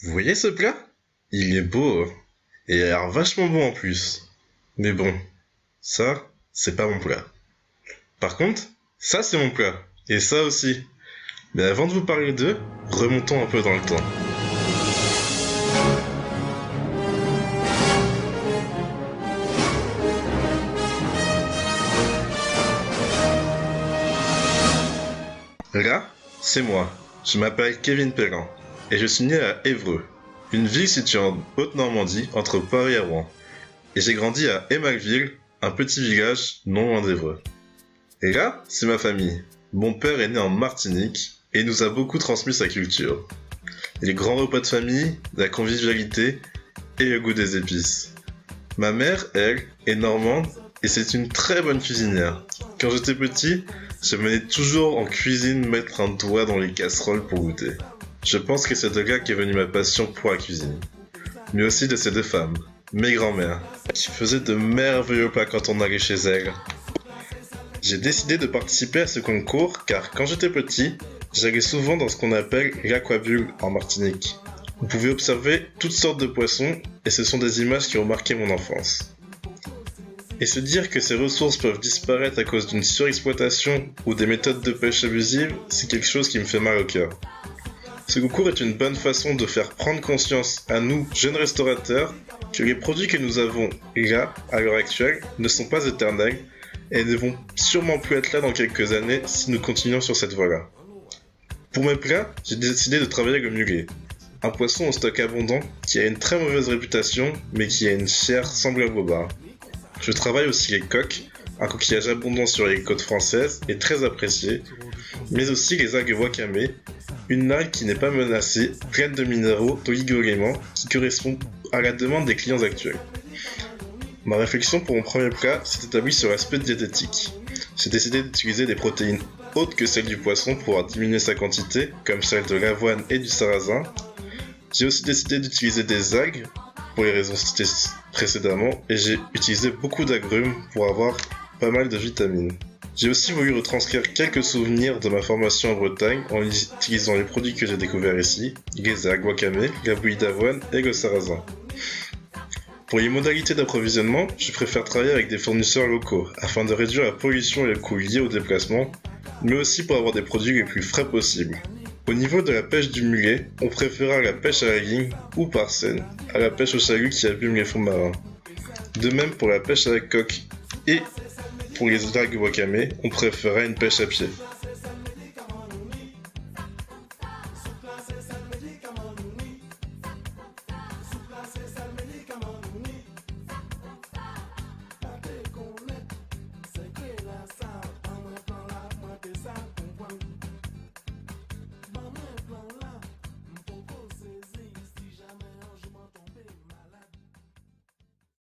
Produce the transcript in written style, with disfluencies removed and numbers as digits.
Vous voyez ce plat? Il est beau, hein. Et il a l'air vachement bon en plus. Mais bon, ça, c'est pas mon plat. Par contre, ça c'est mon plat. Et ça aussi. Mais avant de vous parler d'eux, remontons un peu dans le temps. Là, c'est moi. Je m'appelle Kevin Perrin. Et je suis né à Évreux, une ville située en Haute-Normandie entre Paris et Rouen. Et j'ai grandi à Émalville, un petit village non loin d'Évreux. Et là, c'est ma famille. Mon père est né en Martinique et il nous a beaucoup transmis sa culture. Les grands repas de famille, la convivialité et le goût des épices. Ma mère, elle, est normande et c'est une très bonne cuisinière. Quand j'étais petit, je menais toujours en cuisine mettre un doigt dans les casseroles pour goûter. Je pense que c'est de là qu'est venue ma passion pour la cuisine. Mais aussi de ces deux femmes, mes grands-mères, qui faisaient de merveilleux plats quand on allait chez elles. J'ai décidé de participer à ce concours car quand j'étais petit, j'allais souvent dans ce qu'on appelle l'aquabule en Martinique. Vous pouvez observer toutes sortes de poissons et ce sont des images qui ont marqué mon enfance. Et se dire que ces ressources peuvent disparaître à cause d'une surexploitation ou des méthodes de pêche abusives, c'est quelque chose qui me fait mal au cœur. Ce concours est une bonne façon de faire prendre conscience à nous, jeunes restaurateurs, que les produits que nous avons là, à l'heure actuelle, ne sont pas éternels et ne vont sûrement plus être là dans quelques années si nous continuons sur cette voie-là. Pour mes plats, j'ai décidé de travailler le mulet, un poisson au stock abondant qui a une très mauvaise réputation mais qui a une chair semblable au bar. Je travaille aussi les coques, un coquillage abondant sur les côtes françaises et très apprécié, mais aussi les algues wakame, une algue qui n'est pas menacée, pleine de minéraux, d'oligo-éléments, qui correspond à la demande des clients actuels. Ma réflexion pour mon premier plat s'est établie sur l'aspect diététique. J'ai décidé d'utiliser des protéines autres que celles du poisson pour pouvoir diminuer sa quantité, comme celle de l'avoine et du sarrasin. J'ai aussi décidé d'utiliser des algues, pour les raisons citées précédemment, et j'ai utilisé beaucoup d'agrumes pour avoir pas mal de vitamines. J'ai aussi voulu retranscrire quelques souvenirs de ma formation en Bretagne en utilisant les produits que j'ai découverts ici, les algues wakame, la bouillie d'avoine et le sarrasin. Pour les modalités d'approvisionnement, je préfère travailler avec des fournisseurs locaux afin de réduire la pollution et les coûts liés au déplacement, mais aussi pour avoir des produits les plus frais possibles. Au niveau de la pêche du mulet, on préférera la pêche à la ligne ou par scène, à la pêche au chalut qui abîme les fonds marins. De même pour la pêche à la coque et pour les algues wakame, on préférera une pêche à pied.